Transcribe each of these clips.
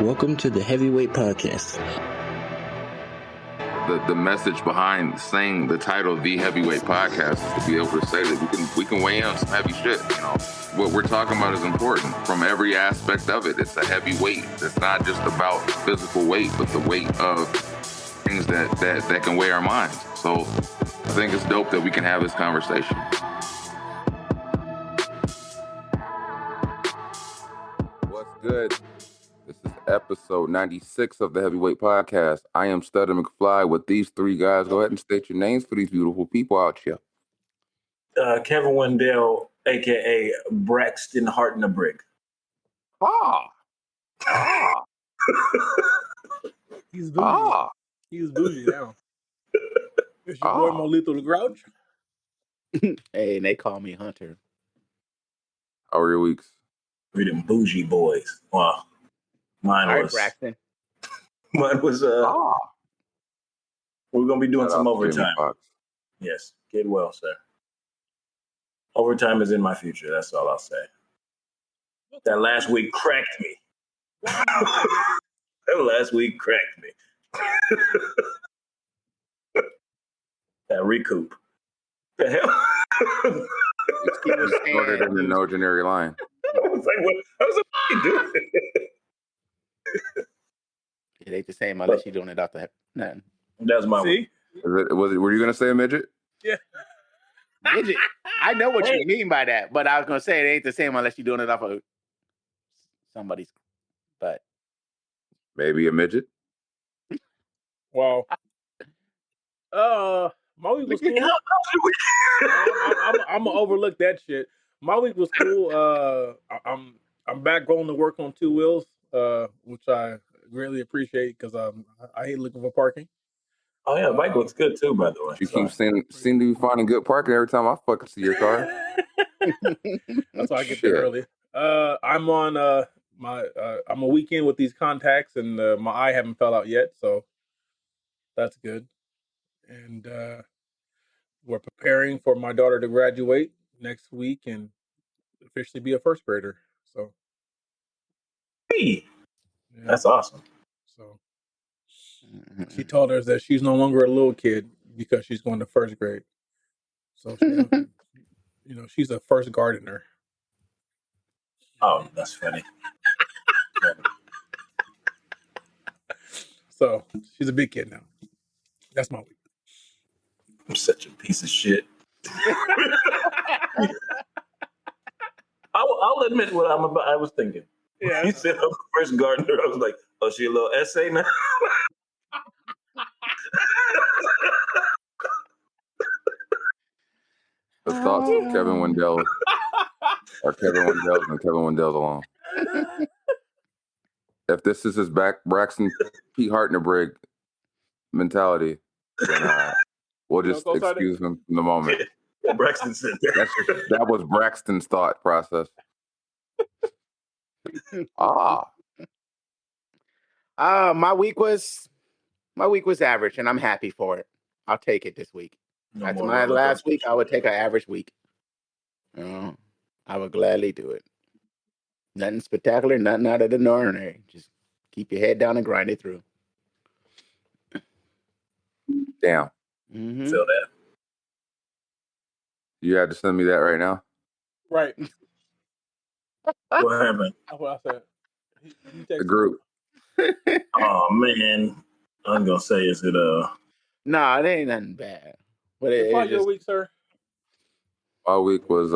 Welcome to the Heavyweight Podcast. The message behind saying the title of the Heavyweight Podcast is to be able to say that we can weigh in on some heavy shit. You know, what we're talking about is important from every aspect of it. It's a heavy weight. It's not just about physical weight, but the weight of things that can weigh our minds. So I think it's dope that we can have this conversation. What's good? This is episode 96 of the Heavyweight Podcast. I am Stutter McFly with these three guys. Go ahead and state your names for these beautiful people out here. Kevin Wendell, a.k.a. Braxton Heart in a Brick. He's bougie. He's bougie now. It's your boy Mo Lethal the Grouch. Hey, and they call me Hunter. How are your weeks? We them bougie boys. Wow. Mine was Braxton. We're gonna be doing some overtime. Yes, get well, sir. Overtime is in my future. That's all I'll say. That last week cracked me. That last week cracked me. That recoup. The hell? It's shorter than the no generic line. I was like, what are you doing? It ain't the same unless you're doing it off the nothing. That's my See? Were you gonna say a midget? Yeah. Midget. I know what you mean by that, but I was gonna say it ain't the same unless you're doing it off of somebody's butt. Maybe a midget. Wow. My week was cool. I'm gonna overlook that shit. My week was cool. I'm back going to work on two wheels, which I greatly appreciate because I hate looking for parking. Oh yeah, bike looks good too, by the way. You keep seem to be finding good parking every time I fucking see your car. That's why I get there early. I'm on I'm a weekend with these contacts, and my eye haven't fell out yet, so that's good. And we're preparing for my daughter to graduate next week and officially be a first grader. So, Hey, yeah. That's awesome. So she told us that she's no longer a little kid because she's going to first grade. So she's a first gardener. Oh, that's funny. So she's a big kid now. That's my week. I'm such a piece of shit. I'll admit what I was thinking. Yeah. You said I'm the first gardener. I was like, oh, she a little essay now? The thoughts of Kevin Wendell are Kevin Wendell's and Kevin Wendell's alone. If this is his Braxton Pete Hart in a Brig mentality, then we'll just excuse him from the moment. Yeah, Braxton said that. That was Braxton's thought process. My week was average, and I'm happy for it. I'll take it this week. After my last week, I would take an average week. I would gladly do it. Nothing spectacular, nothing out of the ordinary. Just keep your head down and grind it through. Damn. Mm-hmm. Feel that. You had to send me that right now? Right. What happened? That's what I said. The group. Oh, man. I'm going to say, is it No, it ain't nothing bad. But how's your week, sir? My week was,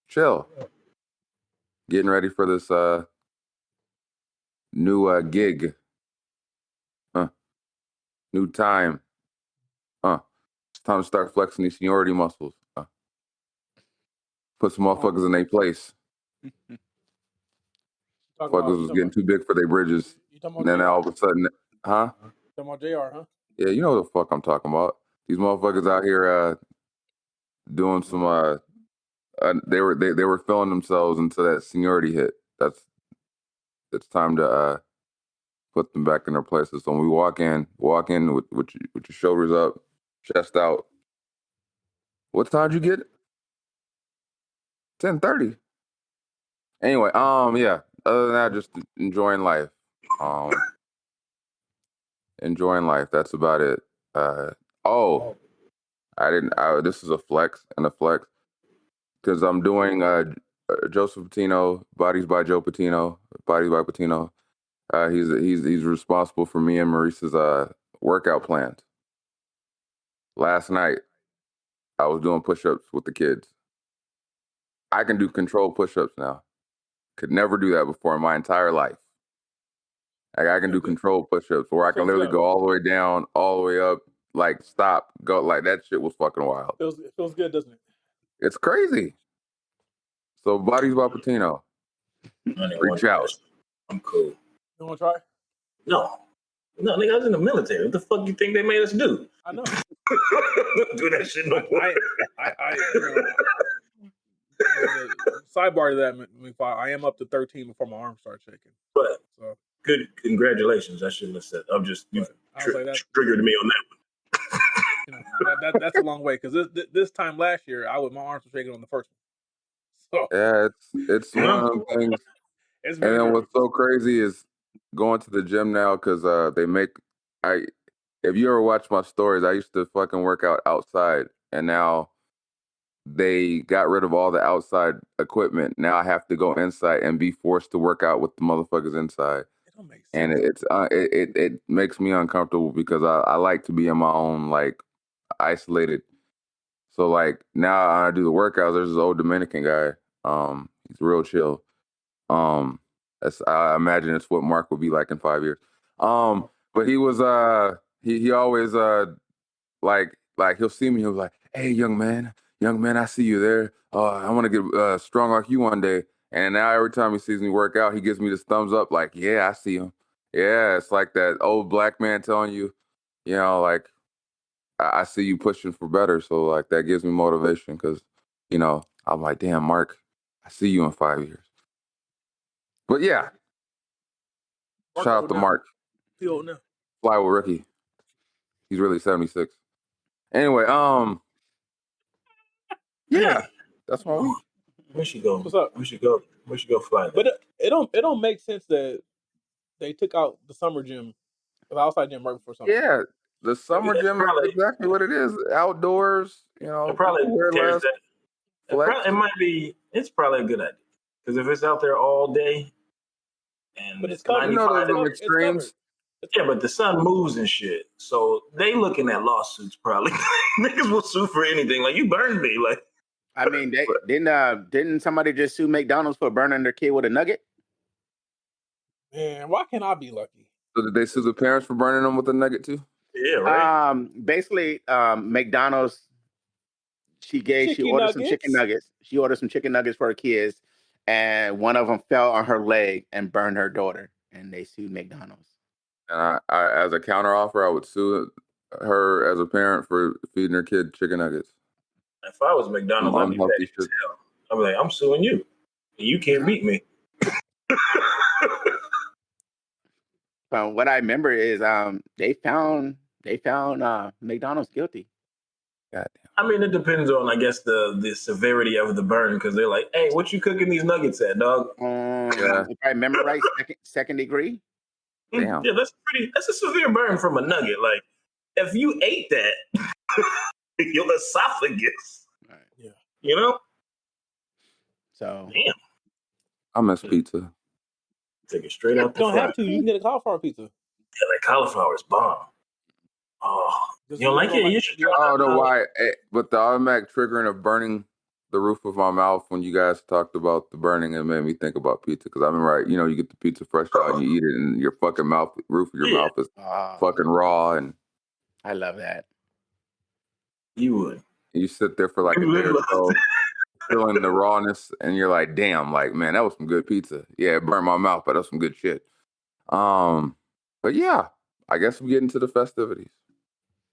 chill. Getting ready for this new gig. New time. It's time to start flexing these seniority muscles. Put some motherfuckers in their place. Motherfuckers was getting too big for their bridges. And then all of a sudden, huh? Talking about JR, huh? Yeah, you know what the fuck I'm talking about. These motherfuckers out here doing some they were filling themselves into that seniority hit. It's time to put them back in their places. So when we walk in with your shoulders up, chest out. What time did you get? 10:30. Anyway, yeah. Other than that, just enjoying life. Enjoying life. That's about it. I didn't. This is a flex and a flex because I'm doing Joseph Patino, Bodies by Joe Patino, Bodies by Patino. He's responsible for me and Maurice's workout plans. Last night, I was doing push-ups with the kids. I can do controlled push-ups now. Could never do that before in my entire life. Like I can do controlled push-ups where I can literally go all the way down, all the way up, like stop, go like that. Shit was fucking wild. It feels good, doesn't it? It's crazy. So Bodies by Patino. Reach out. I'm cool. You want to try? No, nigga, I was in the military. What the fuck you think they made us do? I know. Don't do that shit no more. Sidebar to that, I am up to 13 before my arms start shaking. But so good, congratulations. I shouldn't have said. I'm just triggered me on that one. That's a long way because this time last year, my arms were shaking on the first one. So yeah, it's one of those things. And then what's so crazy is going to the gym now because they make if you ever watch my stories, I used to fucking work out outside, and now they got rid of all the outside equipment. Now I have to go inside and be forced to work out with the motherfuckers inside. It don't make sense. And it makes me uncomfortable because I like to be in my own, like, isolated. So like now I do the workouts. There's this old Dominican guy. He's real chill. I imagine it's what Mark will be like in 5 years. But he was he always like he'll see me. He'll be like, "Hey, young man, I see you there. I want to get strong like you one day." And now every time he sees me work out, he gives me this thumbs up, like, "Yeah, I see him." Yeah, it's like that old black man telling you, like, I see you pushing for better. So like that gives me motivation because, I'm like, damn, Mark, I see you in 5 years. But yeah, shout out to Mark. He old now. Fly with Ricky. He's really 76. Anyway, yeah, that's my week. We should go. What's up? We should go fly. But it don't make sense that they took out the summer gym, the outside gym right before summer. Yeah, the summer gym is exactly what it is. Outdoors, It probably tears that. It might be. It's probably a good idea because if it's out there all day, and but it's covered. There's some extremes. Yeah, but the sun moves and shit. So they looking at lawsuits probably. Niggas will sue for anything. Like, you burned me. Like, I mean, didn't somebody just sue McDonald's for burning their kid with a nugget? Man, why can't I be lucky? So did they sue the parents for burning them with a nugget too? Yeah, right. Basically, McDonald's, she ordered some chicken nuggets. She ordered some chicken nuggets for her kids, and one of them fell on her leg and burned her daughter, and they sued McDonald's. And I as a counteroffer, I would sue her as a parent for feeding her kid chicken nuggets. If I was McDonald's, I'd be petty as hell. I'd be like, I'm suing you. You can't beat me. What I remember is they found McDonald's guilty. Goddamn. I mean, it depends on, I guess, the severity of the burn, because they're like, hey, what you cooking these nuggets at, dog? If I remember right, second degree. Damn. Yeah, that's a severe burn from a nugget. Like, if you ate that, your esophagus. Right. Yeah. You know? So damn. I miss pizza. Take it straight out the You don't front. have to. You can get a cauliflower pizza. Yeah, that cauliflower is bomb. Oh, you don't like it? You should try I don't know why, but the automatic triggering of burning the roof of my mouth when you guys talked about the burning, it made me think about pizza. Because I remember, you get the pizza fresh out and you eat it, and your fucking roof of your mouth is fucking raw. And I love that. You would. You sit there for like a day or so, feeling the rawness, and you're like, damn, like, man, that was some good pizza. Yeah, it burned my mouth, but that was some good shit. But yeah, I guess we get into the festivities.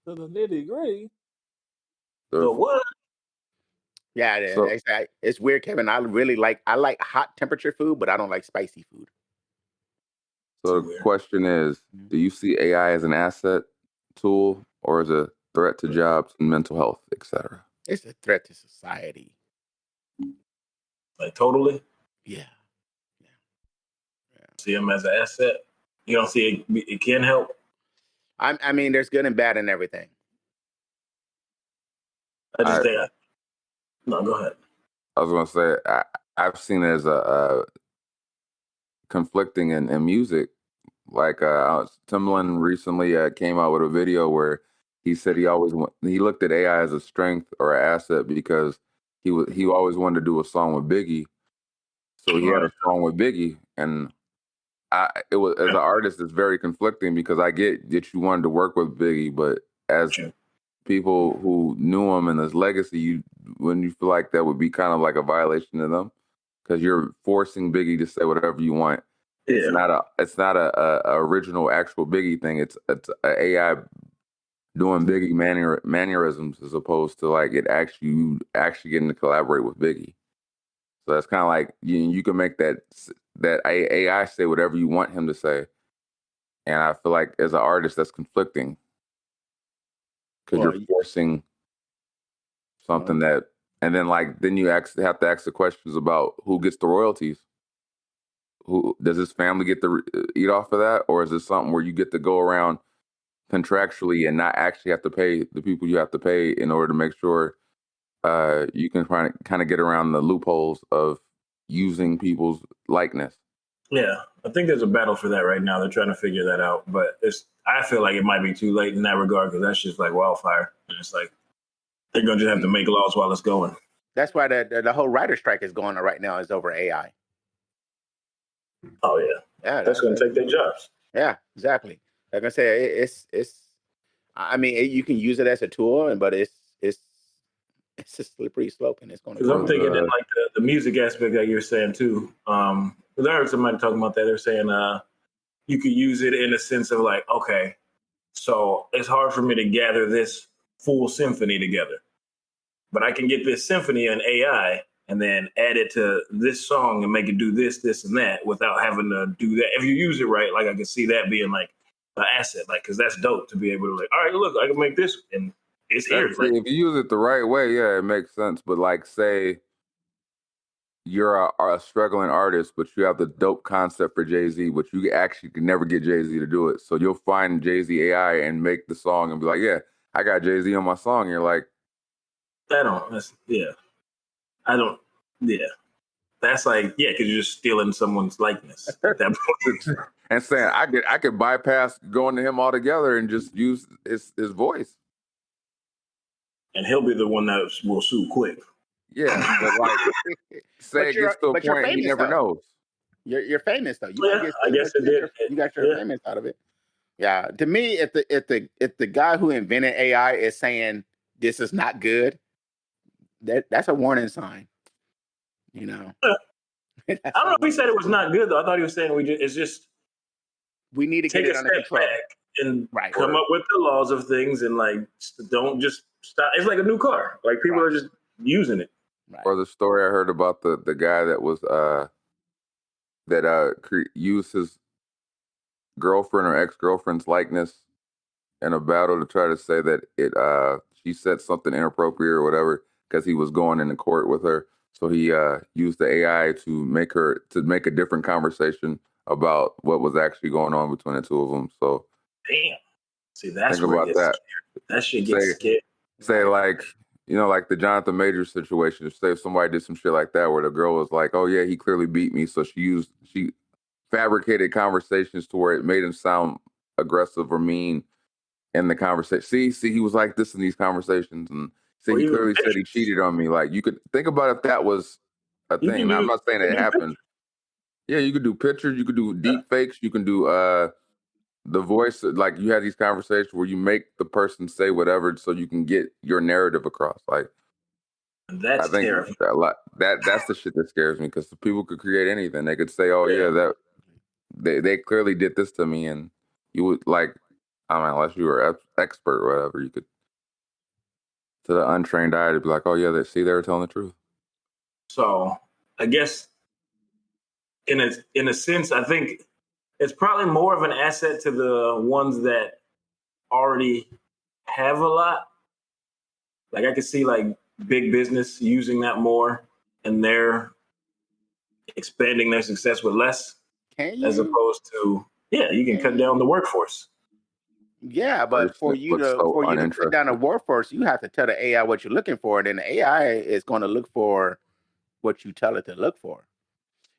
To the nitty-gritty. So what? Yeah, it's weird, Kevin. I like hot temperature food, but I don't like spicy food. So the question is, do you see AI as an asset, tool, or as a threat to jobs and mental health, etc.? It's a threat to society. Like, totally? Yeah. see them as an asset. You don't see it can help. I mean, there's good and bad in everything. I just think. No, go ahead. I was gonna say I've seen it as a conflicting in music. Like Timbaland recently came out with a video where he said he looked at AI as a strength or an asset because he always wanted to do a song with Biggie, so he had a song with Biggie, and it was, as an artist, it's very conflicting because I get that you wanted to work with Biggie, but as people who knew him and his legacy, when you feel like that would be kind of like a violation of them because you're forcing Biggie to say whatever you want. It's not a original actual Biggie thing. It's a AI doing Biggie mannerisms as opposed to like it actually getting to collaborate with Biggie. So that's kind of like you can make that AI say whatever you want him to say, and I feel like as an artist that's conflicting because you're forcing something and then you have to ask the questions about who gets the royalties. Who does his family get to eat off of that, or is it something where you get to go around contractually and not actually have to pay the people you have to pay in order to make sure you can kind of get around the loopholes of using people's likeness? Yeah, I think there's a battle for that right now. They're trying to figure that out, but I feel like it might be too late in that regard because that's just like wildfire. And it's like they're gonna just have to make laws while it's going. That's why the whole writer strike is going on right now is over AI. Oh yeah, that's going to take their jobs. Yeah, exactly. Like I say, it's. I mean, you can use it as a tool, but it's a slippery slope, and it's going to. Because I'm thinking in like the music aspect that you're saying too. Because I heard somebody talking about that. They're saying you could use it in a sense of like, okay, so it's hard for me to gather this full symphony together, but I can get this symphony in AI. And then add it to this song and make it do this, this, and that without having to do that. If you use it right, like I can see that being like an asset, like because that's dope to be able to like, all right, look, I can make this, and it's here. Like, if you use it the right way, yeah, it makes sense. But like, say you're a struggling artist, but you have the dope concept for Jay-Z, but you actually could never get Jay-Z to do it. So you'll find Jay-Z AI and make the song and be like, yeah, I got Jay-Z on my song. And you're like, That's like, yeah, because you're just stealing someone's likeness at that point. And saying I could bypass going to him altogether and just use his voice. And he'll be the one that will sue quick. Yeah, but like, say it gets to a point he never knows. You're famous though. I guess it did. You got your famous out of it. Yeah. To me, if the guy who invented AI is saying this is not good, that's a warning sign. You know. I don't know if he said it was not good though. I thought he was saying we need to take get it a under step control back and come up with the laws of things and like don't just stop. It's like a new car. Like people are just using it. Right. Or the story I heard about the guy that was used his girlfriend or ex-girlfriend's likeness in a battle to try to say that she said something inappropriate or whatever because he was going into court with her. So he used the AI to make a different conversation about what was actually going on between the two of them. So damn. See, that's think about that. That shit gets scared. Say like, like the Jonathan Majors situation. Say if somebody did some shit like that where the girl was like, "Oh yeah, he clearly beat me," so she fabricated conversations to where it made him sound aggressive or mean in the conversation. See, he was like this in these conversations, and he clearly said he cheated on me. Like you could think about if that was a thing. Now, I'm not saying it happened. Yeah, you could do pictures, you could do deep fakes, you can do the voice. Like you have these conversations where you make the person say whatever so you can get your narrative across. Like that's terrifying. That's the shit that scares me because the people could create anything. They could say, "Oh yeah, that they clearly did this to me," and you would like, I mean, unless you were an expert or whatever, you could to the untrained eye to be like, "Oh yeah, they were telling the truth." So I guess in a sense, I think it's probably more of an asset to the ones that already have a lot. Like I could see like big business using that more, and they're expanding their success with less. Can you? As opposed to, you can cut down the workforce. Yeah, but for you to cut down the workforce, you have to tell the AI what you're looking for, and then the AI is going to look for what you tell it to look for.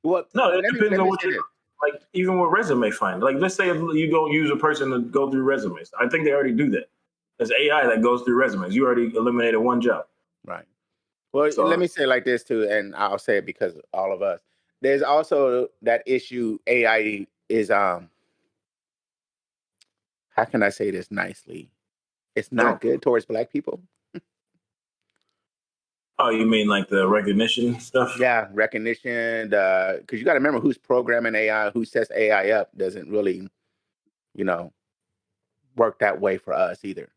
Well, no, it depends on what you like. Even with resume find, like let's say you don't use a person to go through resumes. I think they already do that. There's AI that goes through resumes. You already eliminated one job. Right. Well, let me say it like this too, and I'll say it because of all of us. There's also that issue. AI is how can I say this nicely? It's not good towards Black people. Oh, you mean like the recognition stuff? Yeah, recognition. Because you got to remember who's programming AI, who sets AI up, doesn't really, work that way for us either.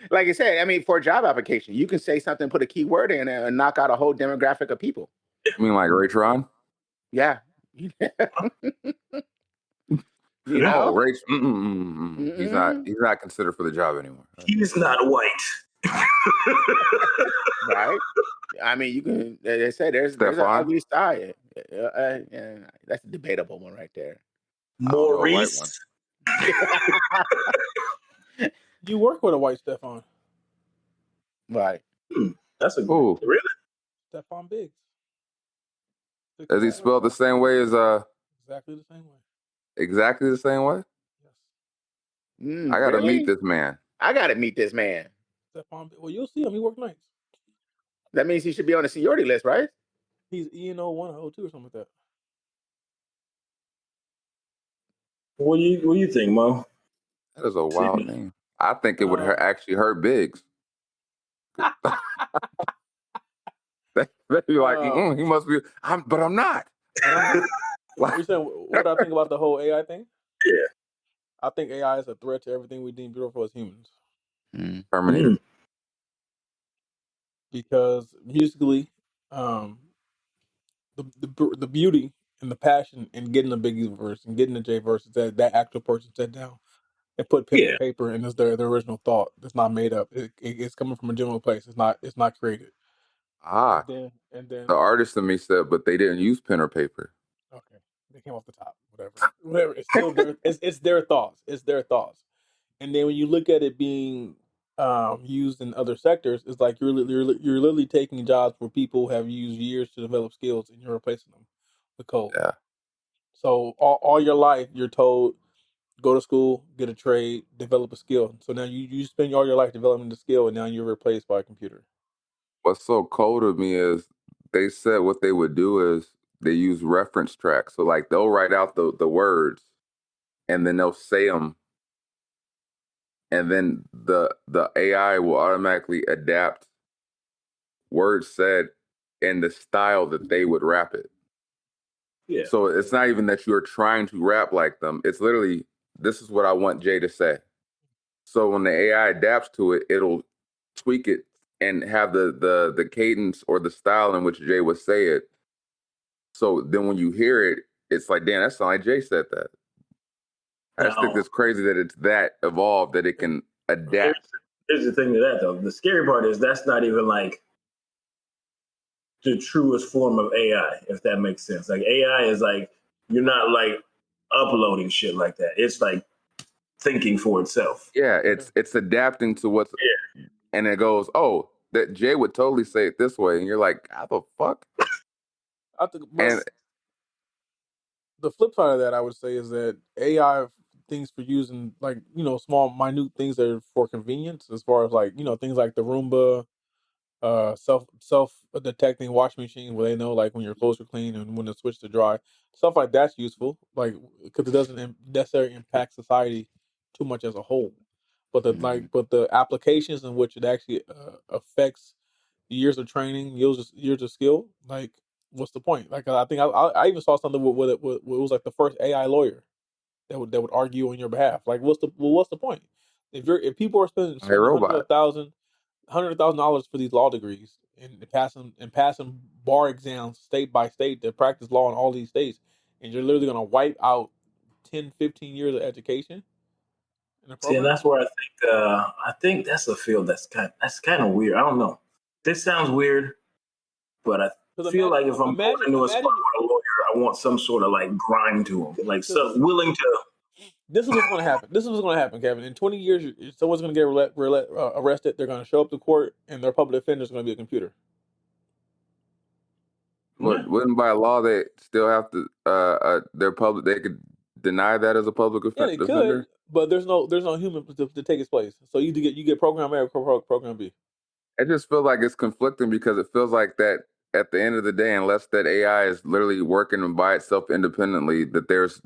Like I said, I mean, for a job application, you can say something, put a keyword in it, and knock out a whole demographic of people. You mean like Ray Tron? Yeah. No, Ray. He's not considered for the job anymore. He's not white. Right. I mean, you can. They say there's an ugly side. That's a debatable one right there. Maurice. You work with a white Stefan. Right. That's a really Stefan Biggs. Is he spelled the same way as Exactly the same way. Exactly the same way? Yes. I gotta meet this man. I gotta meet this man. Stefan. Well, you'll see him. He works nights. That means he should be on the seniority list, right? He's ENO 1 or 02 or something like that. What do you think, Mo? That is a wild name. I think it would actually hurt Biggs. They'd be like, he must be. But I'm not. You saying what I think about the whole AI thing? Yeah. I think AI is a threat to everything we deem beautiful as humans. Terminator. Because musically, the beauty and the passion in getting a Biggie verse and getting a J verse is that actual person sat down and put pen to paper and it's their original thought. It's not made up. It's coming from a general place. It's not created. And then the artist in me said, but they didn't use pen or paper. Okay, they came off the top. Whatever. It's still it's their thoughts. It's their thoughts. And then when you look at it being used in other sectors, it's like you're literally taking jobs where people have used years to develop skills, and you're replacing them with code. Yeah. So all your life, you're told, go to school, get a trade, develop a skill. So now you spend all your life developing the skill, and now you're replaced by a computer. What's so cold to me is they said what they would do is they use reference tracks. So like they'll write out the words, and then they'll say them, and then the AI will automatically adapt words said in the style that they would rap it. Yeah. So it's not even that you're trying to rap like them. It's literally, this is what I want Jay to say. So when the AI adapts to it, it'll tweak it and have the cadence or the style in which Jay would say it. So then when you hear it, it's like, damn, that sounds like Jay said that. I just think it's crazy that it's that evolved that it can adapt. Here's the thing to that, though. The scary part is that's not even like the truest form of AI, if that makes sense. Like AI is like, you're not like uploading shit like that. It's like thinking for itself. Yeah, it's adapting to what's and it goes, oh, that Jay would totally say it this way, and you're like, how the fuck? I think the flip side of that, I would say, is that AI things for using like small, minute things that are for convenience, as far as like things like the Roomba, self detecting washing machine where they know like when your clothes are clean and when to switch to dry, stuff like that's useful, like because it doesn't necessarily impact society too much as a whole, but the applications in which it actually affects years of training, years of skill, like what's the point? Like I think I even saw something with it was like the first AI lawyer that would argue on your behalf. Like what's the point if people are spending $100,000 for these law degrees and passing bar exams state by state to practice law in all these states, and you're literally going to wipe out 10, 15 years of education in a program? See, and that's where I think that's a field that's kind of weird. I don't know. This sounds weird, but I feel like if I'm going into a spot with a lawyer, I want some sort of like grind to them, like so willing to. This is what's going to happen. This is what's going to happen, Kevin. In 20 years, someone's going to get arrested. They're going to show up to court, and their public defender is going to be a computer. Wouldn't by law they still have to their public? They could deny that as a public defender. Yeah, they could, but there's no human to take its place. So you get program A or program B. It just feels like it's conflicting because it feels like that at the end of the day, unless that AI is literally working by itself independently, that there's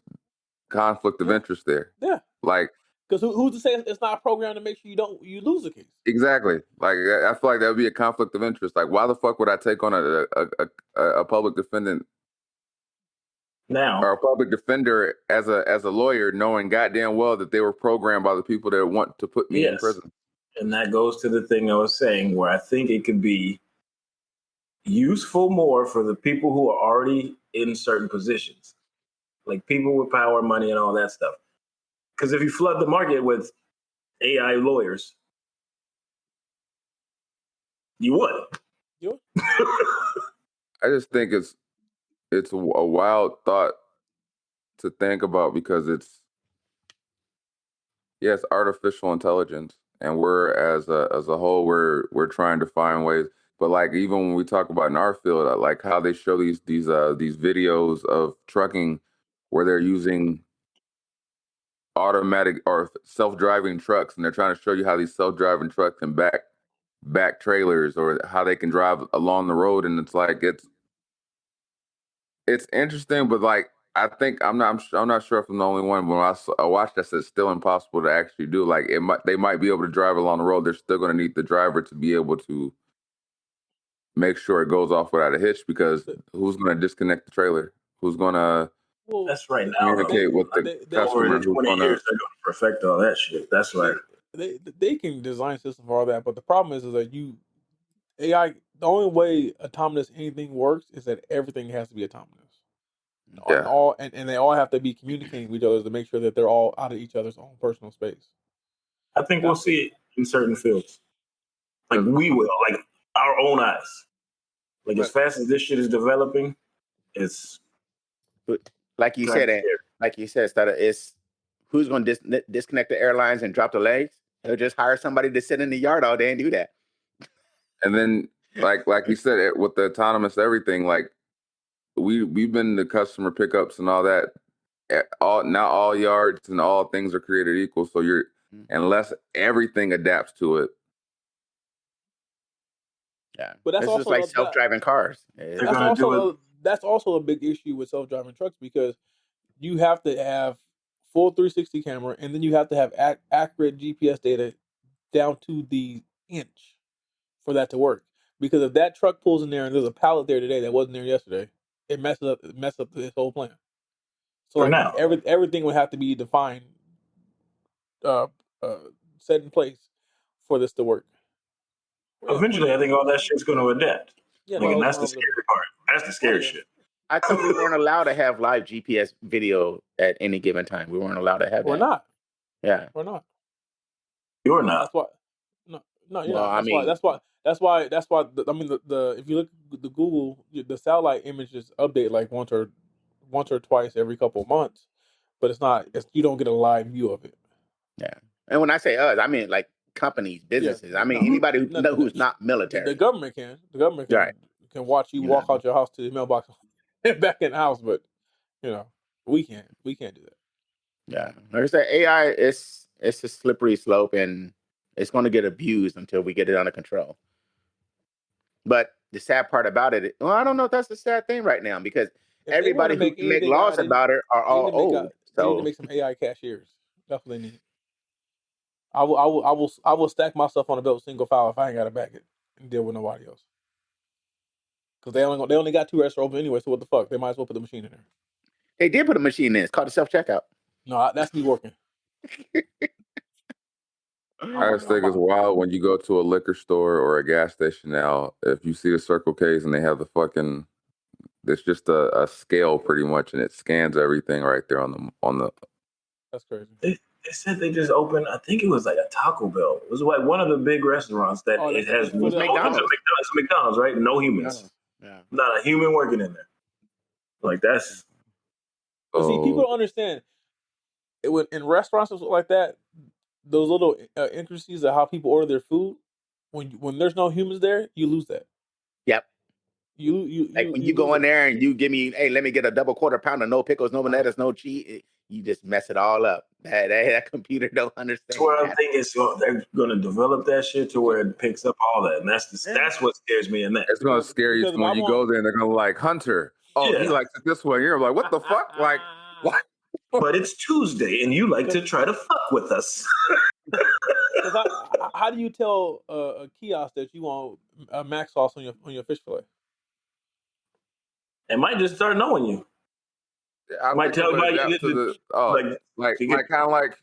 conflict of interest there. Yeah, like because who's to say it's not a program to make sure you lose the case? Exactly. Like I feel like that would be a conflict of interest. Like why the fuck would I take on a public defendant now or a public defender as a lawyer, knowing goddamn well that they were programmed by the people that want to put me in prison? And that goes to the thing I was saying, where I think it could be useful more for the people who are already in certain positions, like people with power, money, and all that stuff. Because if you flood the market with AI lawyers, you would. I just think it's a wild thought to think about because it's artificial intelligence, and we're as a whole we're trying to find ways. But like even when we talk about in our field, I like how they show these videos of trucking where they're using automatic or self-driving trucks, and they're trying to show you how these self-driving trucks can back trailers or how they can drive along the road, and it's like it's interesting, but like I think I'm not sure if I'm the only one. When I watched that, it's still impossible to actually do. Like they might be able to drive along the road. They're still going to need the driver to be able to make sure it goes off without a hitch, because who's going to disconnect the trailer? Who's going to that's right now communicate with the customer? Over 20 years, they're going to perfect all that shit. That's right. They can design systems for all that, but the problem is that AI. The only way autonomous anything works is that everything has to be autonomous. Yeah. And they all have to be communicating with each other to make sure that they're all out of each other's own personal space. I think we'll see it in certain fields. Like we will, like our own eyes. Like as fast as this shit is developing, it's. But like you said, it's who's going to disconnect the airlines and drop the legs? They'll just hire somebody to sit in the yard all day and do that. And then, like you said, with the autonomous everything, like we've been to customer pickups and all that. Not all yards and all things are created equal. So unless everything adapts to it. Yeah, but that's also like self-driving cars. That's also a big issue with self-driving trucks, because you have to have full 360 camera, and then you have to have accurate GPS data down to the inch for that to work. Because if that truck pulls in there and there's a pallet there today that wasn't there yesterday, it messes up this whole plan. So like everything would have to be defined, set in place for this to work. Eventually, I think all that shit's going to adapt. Yeah, and that's the scary part. That's the scary shit. I thought we weren't allowed to have live GPS video at any given time. We weren't allowed to have that. We're not. Yeah. We're not. You're not. That's why. No, you're not. That's why. I mean, the if you look at the Google, the satellite images update like once or twice every couple of months, but it's not. You don't get a live view of it. Yeah, and when I say us, I mean like companies, businesses. I mean anybody who's not military. The government can. The government can watch you walk out your house to the mailbox back in the house, but we can't. We can't do that. Yeah, like I said, AI it's a slippery slope, and it's going to get abused until we get it under control. But the sad part about it, I don't know if that's the sad thing right now, because everybody who can make laws about it are all old. So they need to make some AI cashiers. That's what they need. I will stack myself on a belt single file if I ain't got to back it and deal with nobody else. Because they only got 2 restaurants open anyway, so what the fuck? They might as well put the machine in there. They did put a machine in. It's called a self-checkout. No, that's me working. I just think it's wild when you go to a liquor store or a gas station now. If you see the Circle K's and they have the fucking, it's just a scale pretty much, and it scans everything right there on the. That's crazy. They said they just opened. I think it was like a Taco Bell. It was like one of the big restaurants that it has. McDonald's. McDonald's, right? No humans. Yeah. Not a human working in there. Like that's. But see, people don't understand. In restaurants and stuff like that, those little intricacies of how people order their food, when there's no humans there, you lose that. Yep. When you go in there and you give me, hey, let me get a double quarter pounder, no pickles, no bananas, no cheese. You just mess it all up. That computer don't understand. That's what I'm thinking. So they're going to develop that shit to where it picks up all that, and that's what scares me in that. It's going to scare you when you go there and they're going to like Hunter. Oh, he likes it this way. You're like, what the fuck? Like, what? But it's Tuesday, and you like to try to fuck with us. How do you tell a kiosk that you want mac sauce on your fish fillet? It might just start knowing you. I might tell you kind of like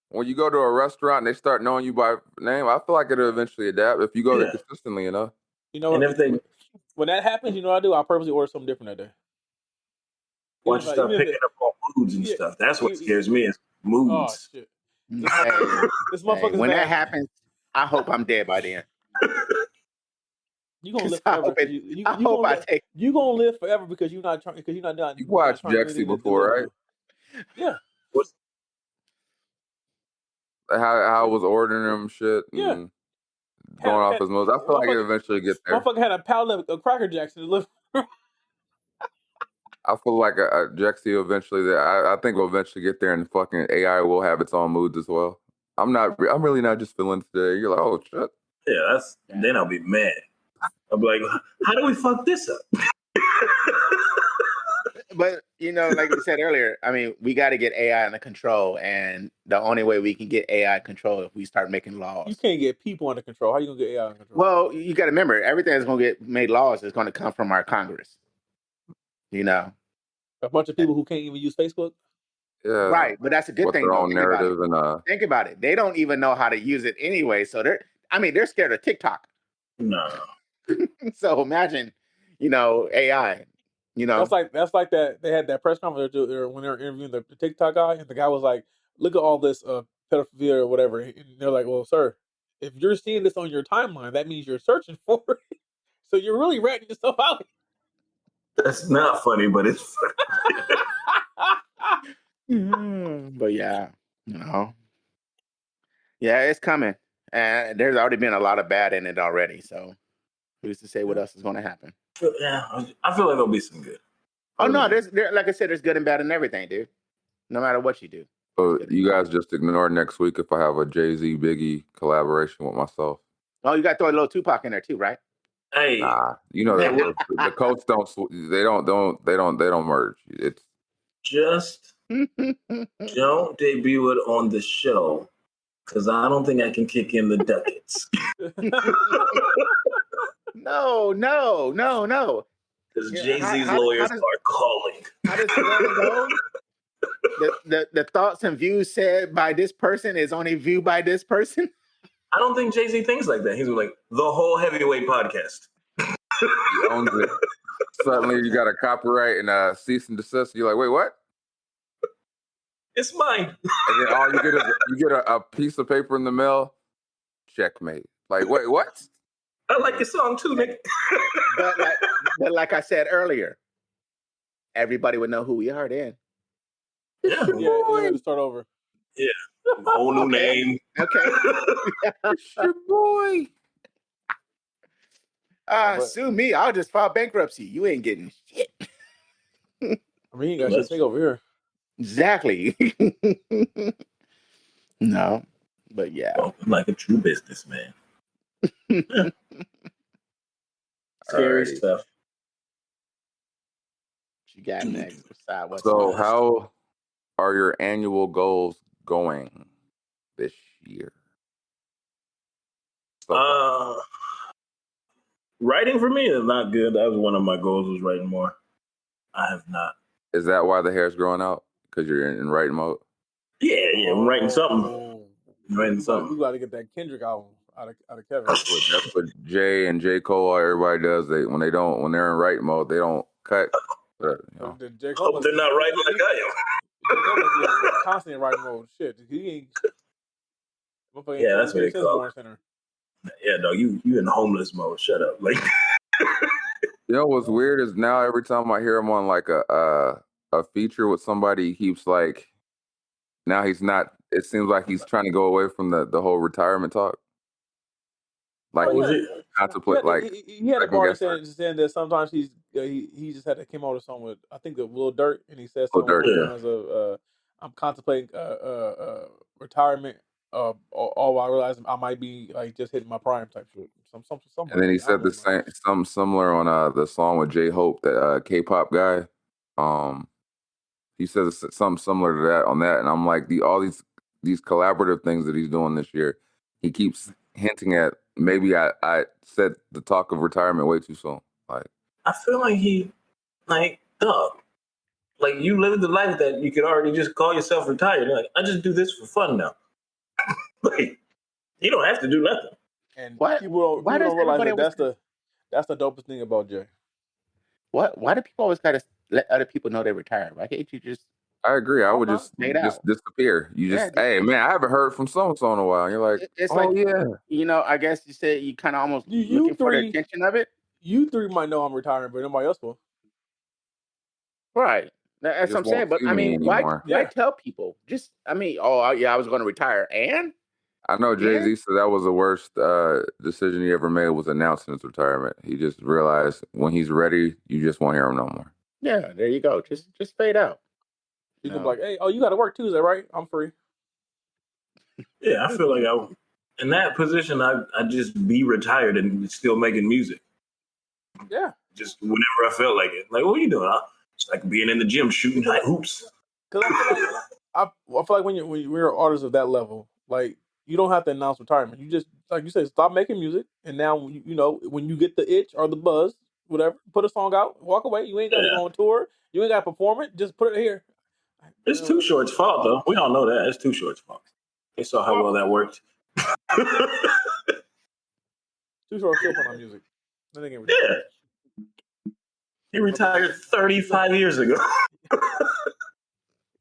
when you go to a restaurant and they start knowing you by name. I feel like it'll eventually adapt if you go there consistently, you know. You know, and when that happens, you know what I do? I purposely order something different that day. Once you start picking up on moods and stuff, that's what scares me is moods. Oh shit! This motherfucker's when that happens, I hope I'm dead by then. You gonna live forever. You gonna live forever because you're not trying. Because you're not done. You watched Jexy before, right? Yeah. How I was ordering them shit. Yeah. And going off his moves. I feel like it eventually get there. Motherfucker had a pallet of Cracker Jacks to live. I feel like a Jexy eventually. I think we'll eventually get there, and fucking AI will have its own moods as well. I'm really not just feeling today. You're like, oh shit. Yeah, then I'll be mad. I'm like, how do we fuck this up? But you know, like you said earlier, I mean, we got to get AI under control, and the only way we can get AI control if we start making laws. You can't get people under control. How you gonna get AI under control? Well, you got to remember, everything that's gonna get made laws is going to come from our Congress. You know, a bunch of people who can't even use Facebook. Yeah, right. But that's a good thing. Their own narrative think about it. They don't even know how to use it anyway. So they're scared of TikTok. No. So imagine, AI. That's like that. They had that press conference when they were interviewing the TikTok guy, and the guy was like, "Look at all this pedophilia or whatever." And they're like, "Well, sir, if you're seeing this on your timeline, that means you're searching for it. So you're really ratting yourself out." That's not funny, but it's funny. But yeah, yeah, it's coming, and there's already been a lot of bad in it already. So who's to say what else is going to happen? Yeah, I feel like there'll be some good. Oh no, there's like I said, there's good and bad in everything, dude. No matter what you do. So you guys just ignore next week if I have a Jay-Z Biggie collaboration with myself. Oh, you got to throw a little Tupac in there too, right? Hey, nah, you know that the coats don't merge. It's just don't debut it on the show because I don't think I can kick in the ducats. No. Because Jay-Z's lawyers are calling. How does it go? The thoughts and views said by this person is only viewed by this person? I don't think Jay-Z thinks like that. He's like, the whole Heavyweight podcast. He owns it. Suddenly you got a copyright and cease and desist. You're like, wait, what? It's mine. And then all you get a piece of paper in the mail. Checkmate. Like, wait, what? I like your song too, Nick. but like I said earlier, everybody would know who we are then. Yeah, you had to start over. Yeah, whole new name. Okay, it's your boy. Sue me. I'll just file bankruptcy. You ain't getting shit. I mean, you got shit take over here. Exactly. No, but yeah, like a true businessman. Scary stuff. You got next. So, how are your annual goals going this year? Writing for me is not good. That was one of my goals, was writing more. I have not. Is that why the hair's growing out? Because you're in writing mode? Yeah, I'm writing something. You got to get that Kendrick album out of Kevin. That's what Jay and J. Cole, everybody does. When they're in writing mode, they don't cut. Hope they're not writing like I am. Constantly in writing mode. Shit, he ain't. Yeah, that's what they call it. Yeah, no, you in homeless mode. Shut up, like. You know what's weird is now every time I hear him on like a feature with somebody, he keeps like now he's not. It seems like he's trying to go away from the whole retirement talk. Like was it? contemplate like he had a part of second saying that sometimes he just had to came out with a song with I think the Lil Durk, and he said Lil something Durk, along the yeah. lines of I'm contemplating retirement all while I realize I might be like just hitting my prime type shit. Something and then like he that. I don't said the remember. same something similar on the song with J Hope, that K-pop guy. He says something similar to that on that, and I'm like all these collaborative things that he's doing this year. He keeps hinting at maybe I said the talk of retirement way too soon. Like I feel like dog. Like you lived the life that you could already just call yourself retired. Like I just do this for fun now. Like you don't have to do nothing. And Why people does don't realize everybody that always that's the dopest thing about Jay. why do people always gotta let other people know they're retired? Why can't you just I agree. I would just fade out? disappear. You Yeah, just hey man, I haven't heard from so and so in a while. And you're like, it's oh like yeah. I guess you said you kind of almost You looking for the three attention of it, you three might know I'm retiring, but nobody else will. right? That's You what just I'm saying. won't But see I me mean, why anymore. Yeah. tell people? Just oh yeah, I was going to retire, and I know Yeah. Jay-Z said that was the worst decision he ever made was announcing his retirement. He just realized when he's ready, you just won't hear him no more. yeah, there you go. Just fade out. You can be like, hey, you got to work Tuesday, right? I'm free. Yeah, I feel like in that position, I just be retired and still making music. Yeah. Just whenever I felt like it. Like, what are you doing? It's like being in the gym shooting high hoops. Because I feel like I feel like when you're an artist of that level, like you don't have to announce retirement. You just like you said, stop making music, and now you know when you get the itch or the buzz, whatever, put a song out, walk away. You ain't got to go on tour. You ain't got to perform it. Just put it here. It's Too Short's fault, though. We all know that. It's Too Short's fault. They saw how well that worked. Too Short still put on music. Yeah. He retired 35 years ago.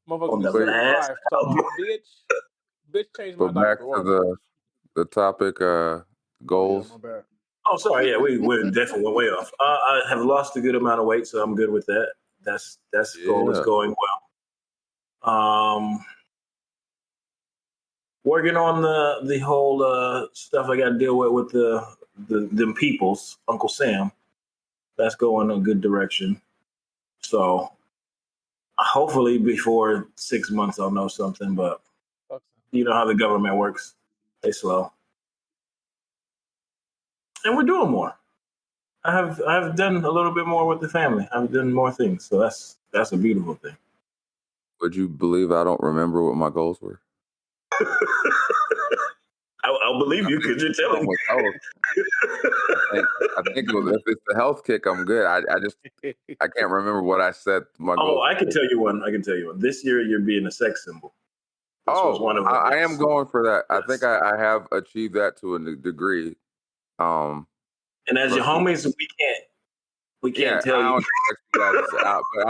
Motherfuckers be 65 talking about, bitch changed my But back diaper. to the topic, goals. Oh, yeah, my bad. Oh, sorry. Yeah, we definitely went way off. I have lost a good amount of weight, so I'm good with that. That's goal is going well. Working on the whole stuff I got to deal with them peoples, Uncle Sam. That's going a good direction. So hopefully before 6 months I'll know something, but you know how the government works. They slow. And we're doing more. I have done a little bit more with the family. I've done more things. So that's a beautiful thing. Would you believe I don't remember what my goals were? I'll believe you because you're telling me. I think if it's the health kick, I'm good. I can't remember what I said my goals. I can tell you one. This year you're being a sex symbol. This was one of them. I am going for that. Yes. I think I have achieved that to a degree. And as your homies, we can't tell you. I don't expect you guys out, but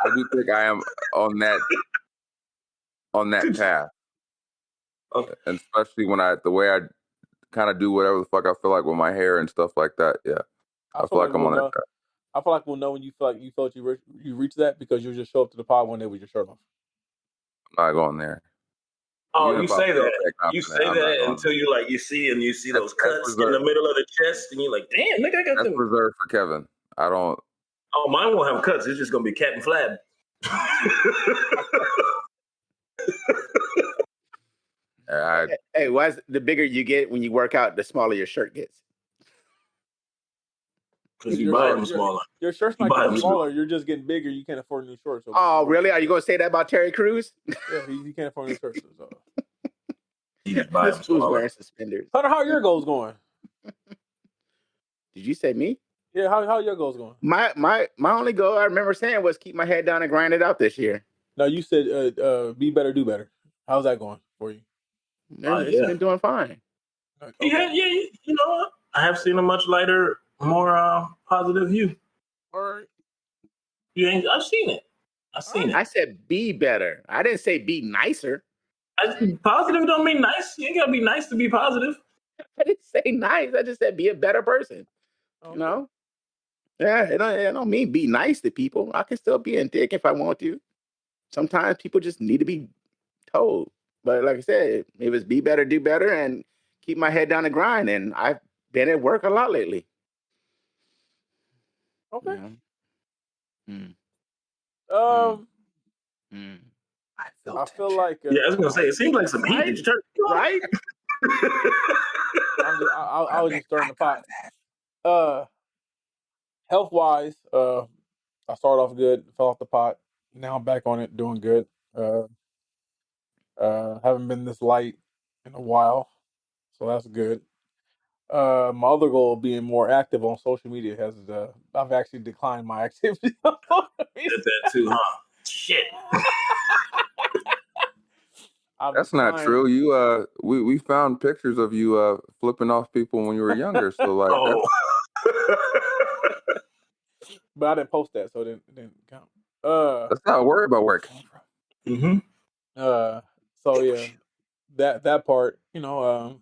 I do think I am on that path. Okay. And especially when the way I kind of do whatever the fuck I feel like with my hair and stuff like that. Yeah, I feel like I'm on that path. I feel like we'll know when you feel like you reached that because you'll just show up to the pod one day with your shirt off. I'm not going there. Oh, you say that. You say that until you see those cuts in the middle of the chest, and you're like, "Damn, nigga, I got them." That's reserved for Kevin. I don't. Oh, mine won't have cuts. It's just gonna be Captain Flab. Hey, why is the bigger you get when you work out, the smaller your shirt gets? Because you buy them smaller. Your shirt's not getting smaller. You're just getting bigger. You can't afford new shorts. Oh, really? Are you going to say that about Terry Crews? Yeah, you can't afford new shorts. So. You just buy them smaller. Wearing suspenders. Hunter, how are your goals going? Did you say me? Yeah, how are your goals going? My only goal I remember saying was keep my head down and grind it out this year. No, you said be better, do better. How's that going for you? It's been doing fine. Okay. Yeah. You know what? I have seen a much lighter, more positive view. All right. I've seen it. I said be better. I didn't say be nicer. Positive don't mean nice. You ain't gotta be nice to be positive. I didn't say nice. I just said be a better person. Okay. You know? Yeah, it don't mean be nice to people. I can still be a dick if I want to. Sometimes people just need to be told. But like I said, it was be better, do better, and keep my head down and grind. And I've been at work a lot lately. Okay. You know? I feel like yeah, I was gonna say it seems like some heat. Right? Did you turn Right? I was just stirring the pot. Health wise, I started off good, fell off the pot. Now I'm back on it, doing good. Haven't been this light in a while, so that's good. My other goal of being more active on social media has I've actually declined my activity on social media. Did that too, huh? Shit. That's not true. You we found pictures of you flipping off people when you were younger. So like but I didn't post that, so it didn't count. let's not worry about where it came from. Mm-hmm. So yeah, that part, not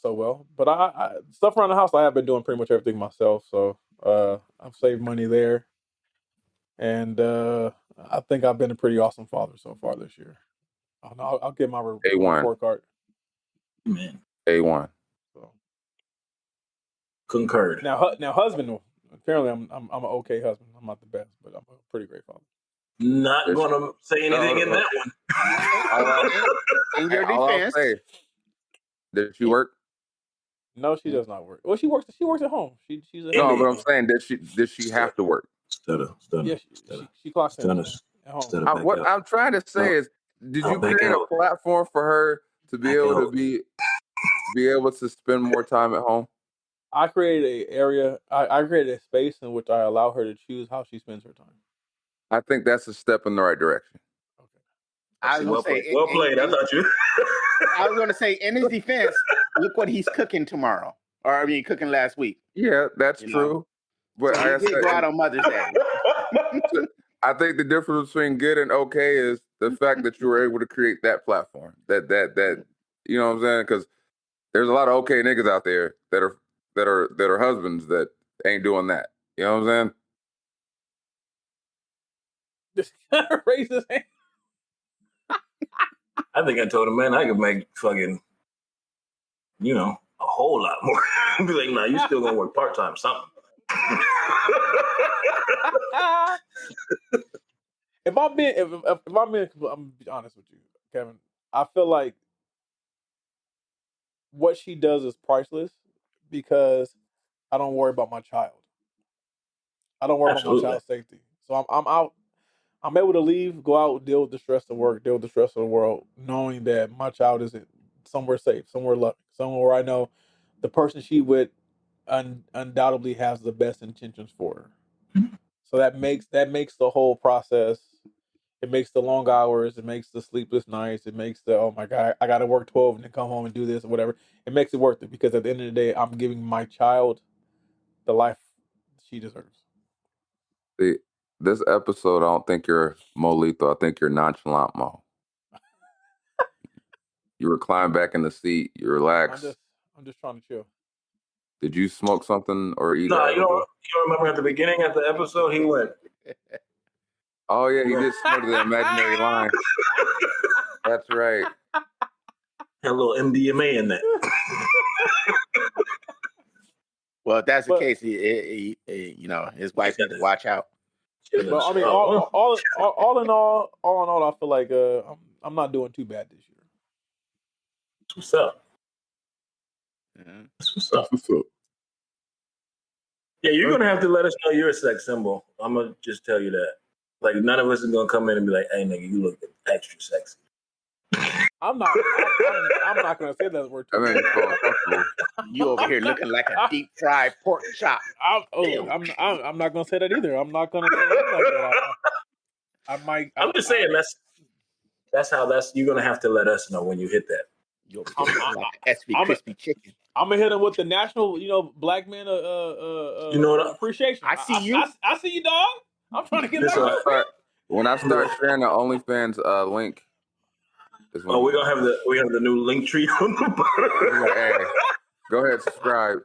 so well. But I stuff around the house, I have been doing pretty much everything myself. So I've saved money there, and I think I've been a pretty awesome father so far this year. I'll get my report card. Man. A1. So concurred. Now, husband. Apparently, I'm an okay husband. I'm not the best, but I'm a pretty great father. Not going to say anything in that one. In your defense, did she work? No, she does not work. Well, she works at home. She's a no, but I'm saying did she have to work? Stutter. Yeah, she clocks in at home. What I'm trying to say is, did you create a platform for her to be able to be able to spend more time at home? I created an area. I created a space in which I allow her to choose how she spends her time. I think that's a step in the right direction. Okay. I was going to say, well played. I thought you. I was going to say, in his defense, look what he's cooking tomorrow, or I mean, cooking last week. Yeah, that's true. But so he did go out on Mother's Day. I think the difference between good and okay is the fact that you were able to create that platform. That you know what I'm saying? Because there's a lot of okay niggas out there that are husbands that ain't doing that. You know what I'm saying? Just raise his hand. I think I told him, man, I could make fucking, a whole lot more. Be like, nah, you still gonna work part-time, something. If I'm being honest with you, Kevin, I feel like what she does is priceless because I don't worry about my child. I don't worry about my child's safety. So I'm out. I'm able to leave, go out, deal with the stress of work, deal with the stress of the world, knowing that my child is somewhere safe, somewhere loving, somewhere where I know the person she with undoubtedly has the best intentions for her. So that makes the whole process. It makes the long hours. It makes the sleepless nights. It makes the, oh my God, I got to work 12 and then come home and do this or whatever. It makes it worth it because at the end of the day, I'm giving my child the life she deserves. See, this episode, I don't think you're Mo Lethal. I think you're nonchalant Mo. You recline back in the seat. You relax. I'm just trying to chill. Did you smoke something or eat? No, you don't remember at the beginning of the episode, he went. Oh yeah, he did snort the imaginary line. That's right. Had a little MDMA in that. Well, if that's the case, he his wife needs to watch out. But I mean, all in all, I feel like I'm not doing too bad this year. What's up? What's up? Yeah, you're gonna have to let us know you're a sex symbol. I'm gonna just tell you that. Like, none of us is gonna come in and be like, "Hey, nigga, you look extra sexy." I'm not gonna say that word. You over here looking like a deep fried pork chop. I'm not gonna say that either. I'm not gonna say that like that. I might. I'm just saying that's how you're gonna have to let us know when you hit that. Crispy chicken. I'm gonna hit him with the national, black man appreciation. I see you. I see you, dog. I'm trying to get that. When I start sharing the OnlyFans link. Oh, we have the new link tree on the bottom. Hey, go ahead, subscribe.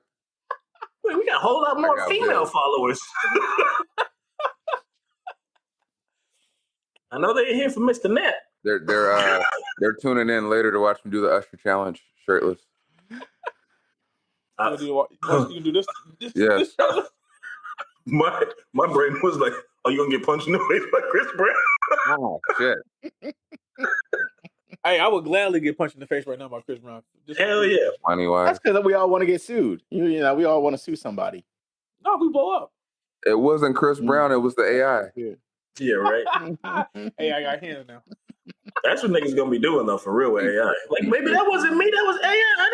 Wait, we got a whole lot more female followers. I know they're here for Mr. Net. They're tuning in later to watch me do the Usher challenge shirtless. You can do this. Yeah. This my brain was like, "Are you gonna get punched in the face by Chris Brown?" Oh shit! Hey, I would gladly get punched in the face right now by Chris Brown. Hell yeah! That's because we all want to get sued. You know, we all want to sue somebody. No, we blow up. It wasn't Chris Brown. It was the AI. Yeah, right. Hey, I got hands now. That's what niggas gonna be doing though, for real with AI. Like, maybe that wasn't me. That was AI.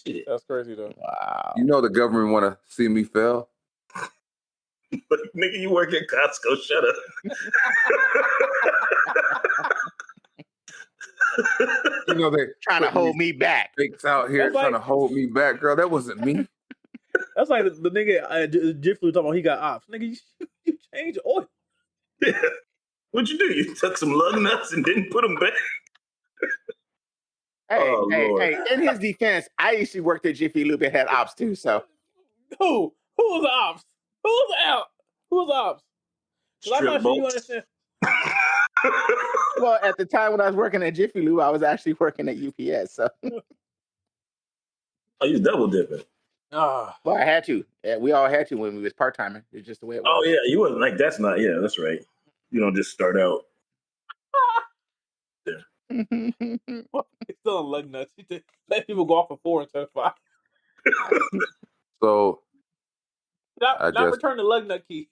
Shit. That's crazy though. Wow. You know the government want to see me fail. But nigga, you work at Costco. Shut up. You know they trying to hold me back. Fakes out here trying to hold me back, girl. That wasn't me. That's like the nigga Jiffy talking about he got ops. Nigga, you change oil. Yeah. What'd you do? You took some lug nuts and didn't put them back. Hey, in his defense, I used to work at Jiffy Lube and had ops too, so. Who was the ops? Who's out? Who's the ops? I'm not sure you understand. Well, at the time when I was working at Jiffy Lube, I was actually working at UPS, so. Oh, you double dipping. Well, I had to. Yeah, we all had to when we was part-timer. It's just the way it was. Oh, yeah. You wasn't like, that's right. You don't just start out. He's still on lug nuts. He let people go off for 4 instead of 5. So not return the lug nut key.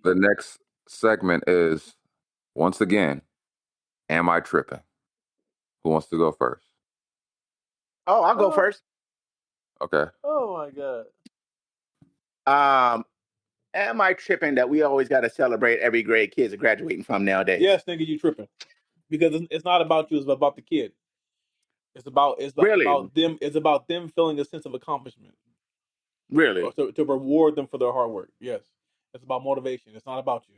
The next segment is, once again, am I tripping? Who wants to go first? Oh, I'll go first. Okay. Oh my God. Am I tripping that we always got to celebrate every grade kids are graduating from nowadays? Yes, nigga, you tripping. Because it's not about you, it's about the kid. It's about them. It's about them feeling a sense of accomplishment. Really? To reward them for their hard work. Yes. It's about motivation. It's not about you.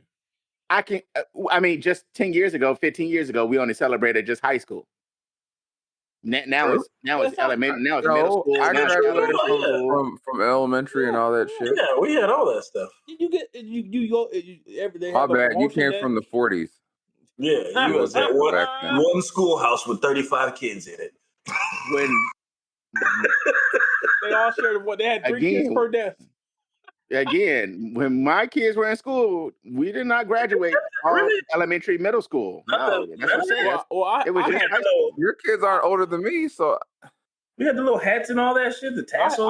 Just 10 years ago, 15 years ago, we only celebrated just high school. Now it's elementary. Now it's middle school. I graduated from elementary and all that shit. Yeah, we had all that stuff. You go every day. My bad. You came from the 40s. Yeah, you was at one schoolhouse with 35 kids in it. When they all shared what they had 3 kids per desk. Again, when my kids were in school, we did not graduate elementary, middle school. No, that's what I'm saying. Your kids aren't older than me, so we had the little hats and all that shit. The tassel.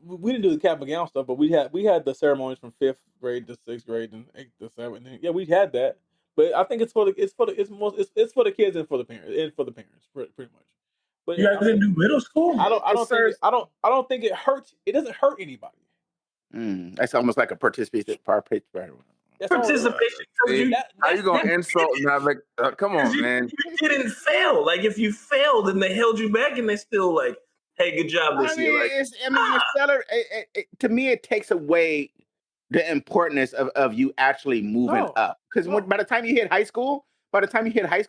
We didn't do the cap and gown stuff, but we had the ceremonies from 5th grade to 6th grade and 8th to 7th. Yeah, we had that. But I think it's for the kids and for the parents, pretty much. But you guys didn't do middle school? I don't think it hurts. It doesn't hurt anybody. That's almost like a participation. How you gonna insult? Not like, come on, man. You didn't fail. Like if you failed and they held you back and they still like, hey, good job this year. To me, it takes away the importance of you actually moving up. Because by the time you hit high school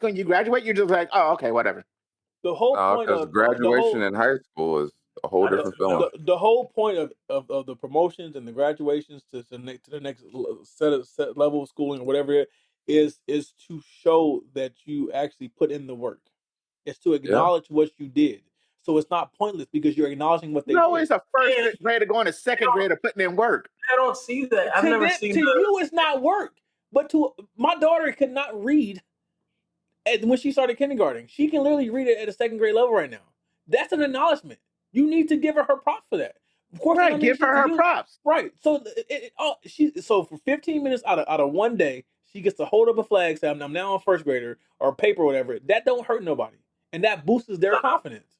and you graduate, you're just like, oh, okay, whatever. The whole point of graduation in high school is a whole different feeling. The whole point of the promotions and the graduations to the next set level of schooling or whatever it is to show that you actually put in the work. It's to acknowledge what you did. So it's not pointless because you're acknowledging what they did. It's a first grader going to second grader putting in work. I don't see that. I've never seen that. To you, it's not work. But to my daughter could not read when she started kindergarten. She can literally read it at a second grade level right now. That's an acknowledgement. You need to give her props for that. Of course, right, give her props. Right. So so for 15 minutes out of one day, she gets to hold up a flag, say, I'm now a first grader, or paper or whatever. That don't hurt nobody. And that boosts their confidence.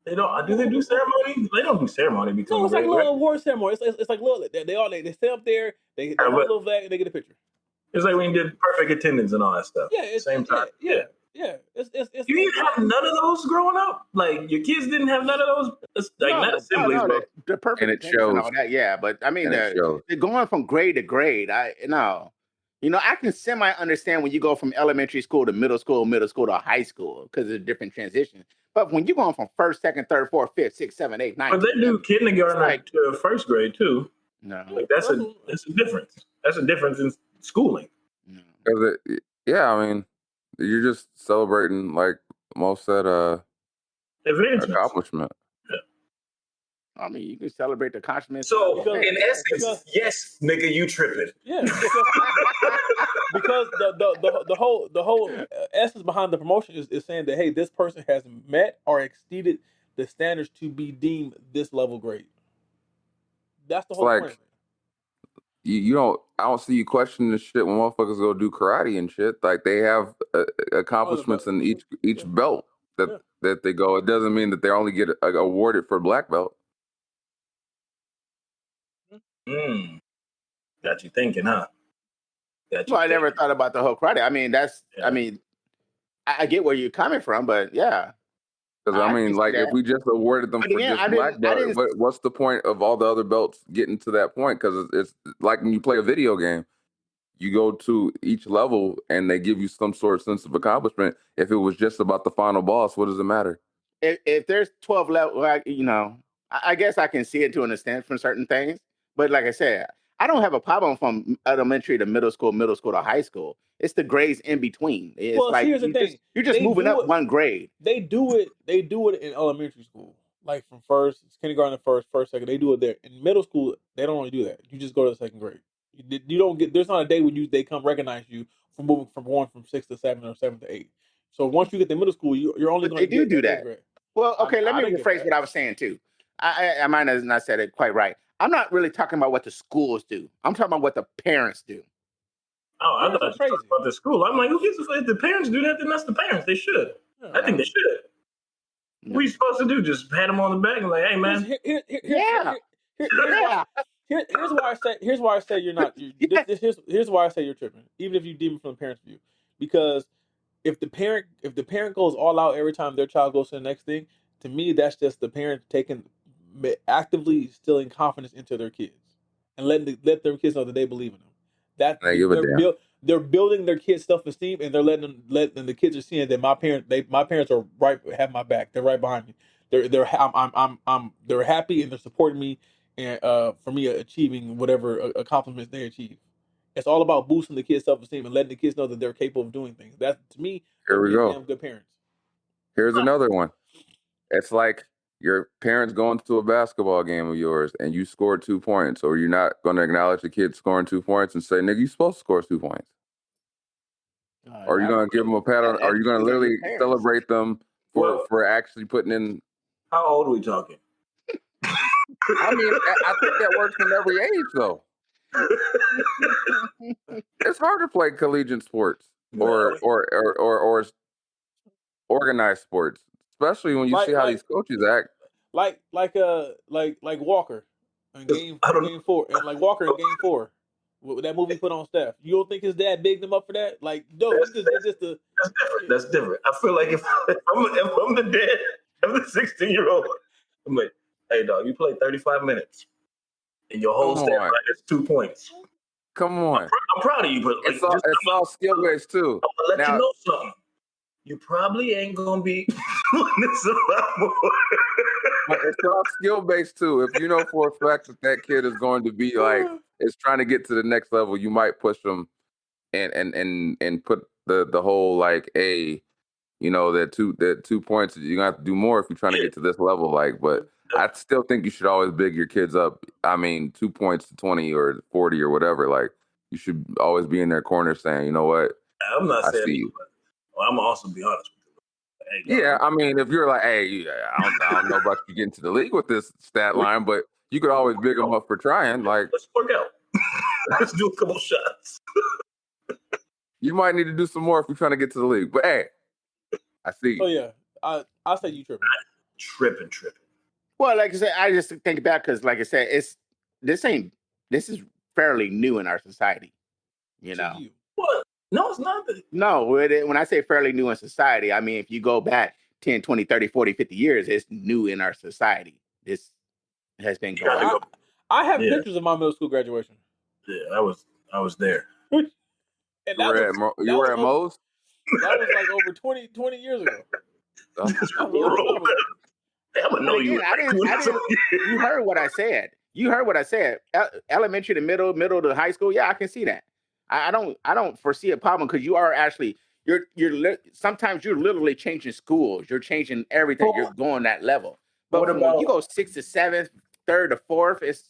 They don't. Do they do ceremony? They don't do ceremony. No, it's like a little award ceremony. It's like little. They stay up there. They hold a little flag and they get a picture. It's like when you did perfect attendance and all that stuff. Yeah, same time. Yeah. You didn't have none of those growing up. Like your kids didn't have none of those. Not assemblies, but the perfect and it shows. And all that, yeah. But I mean, they're going from grade to grade. I can semi understand when you go from elementary school to middle school to high school because of different transitions. But when you're going from first, second, third, fourth, fifth, sixth, seventh, eighth, ninth, but they do kindergarten to first grade too. No, like that's a difference. That's a difference in schooling. Because I mean, you're just celebrating, like Mo said, accomplishment. Yeah. I mean, you can celebrate the accomplishments. So, in essence, yes, nigga, you tripping. Yeah, because the whole essence behind the promotion is saying that, hey, this person has met or exceeded the standards to be deemed this level grade. That's the whole point of it. You don't. I don't see you questioning this shit when motherfuckers go do karate and shit. Like they have accomplishments in each belt that they go. It doesn't mean that they only get awarded for black belt. Got you thinking, huh? I never thought about the whole karate. I mean, I mean, I get where you're coming from, but yeah. Because I mean, like, if we just awarded them for just black belt, what's the point of all the other belts getting to that point? Because it's like when you play a video game, you go to each level and they give you some sort of sense of accomplishment. If it was just about the final boss, what does it matter? If there's 12 levels, I guess I can see it to an extent from certain things. But like I said, I don't have a problem from elementary to middle school to high school. It's the grades in between. It's here's the thing. You're just moving up one grade. They do it in elementary school. Like from kindergarten to first, second. They do it there. In middle school, they don't really do that. You just go to the second grade. You don't get. There's not a day when they come recognize you for moving from going from 6 to 7 or 7 to 8. So once you get to middle school, you're only going to do that. Grade. Well, okay. Let me rephrase what I was saying too. I might have not said it quite right. I'm not really talking about what the schools do. I'm talking about what the parents do. Oh, I thought you were talking about the school. I'm like, who gives a fuck? If the parents do that, then that's the parents. They should. I think they should. What are you supposed to do? Just pat them on the back and like, hey, man. Here's why I say you're not. Here's why I say you're tripping, even if you deem it from the parents' view, because if the parent goes all out every time their child goes to the next thing, to me that's just the parent actively instilling confidence into their kids and let their kids know that they believe in them. They're building their kids' self-esteem, and they're letting the kids are seeing that my parents are right, have my back. They're right behind me. They're happy and they're supporting me, and for me achieving whatever accomplishments they achieve. It's all about boosting the kids' self-esteem and letting the kids know that they're capable of doing things. That to me, here we go. Damn good parents. Here's another one. It's like your parents going to a basketball game of yours and you scored 2 points, or you're not going to acknowledge the kid scoring 2 points and say, nigga, you supposed to score 2 points. Or are you going to give them a pat on? Are you going to literally celebrate them for actually putting in? How old are we talking? I mean, I think that works in every age, though. It's hard to play collegiate sports or organized sports, especially when you see how these coaches act. Like Walker in game 4, and like Walker in game 4, with that movie put on Steph. You don't think his dad bigged him up for that? Like, no, that's different. That's different. I feel like if I'm the dad of the 16-year-old, I'm like, hey dog, you played 35 minutes, and your whole stat line is 2 points. Come on, I'm proud of you, but like, it's all skill based too. I'm gonna let you know something. You probably ain't gonna be doing this a lot more. But it's all skill based too. If you know for a fact that kid is going to be like, is trying to get to the next level, you might push them and put the whole like, that 2 points, you're gonna have to do more if you're trying to get to this level. Like, but I still think you should always big your kids up. I mean, 2 points to 20 or 40 or whatever. Like, you should always be in their corner saying, you know what? I'm not saying. I see you. Well, I'm also be honest with you. Hey, I mean, if you're like, hey, I don't know about you getting to the league with this stat line, but you could always big them up for trying. Like, let's work out. Let's do a couple shots. You might need to do some more if you're trying to get to the league. But hey, I see. Oh yeah, I say you tripping. Tripping. Well, like I said, I just think back because, like I said, this is fairly new in our society. You know. What? No, it's not. No, when I say fairly new in society, I mean, if you go back 10, 20, 30, 40, 50 years, it's new in our society. This has been going on. I have pictures of my middle school graduation. Yeah, I was there. And you were at Moe's? That was like over 20 years ago. You heard what I said. Elementary to middle to high school. Yeah, I can see that. I don't foresee a problem because you are actually sometimes you're literally changing schools. You're changing everything. You're going that level. But when you go 6th to 7th, 3rd to 4th, it's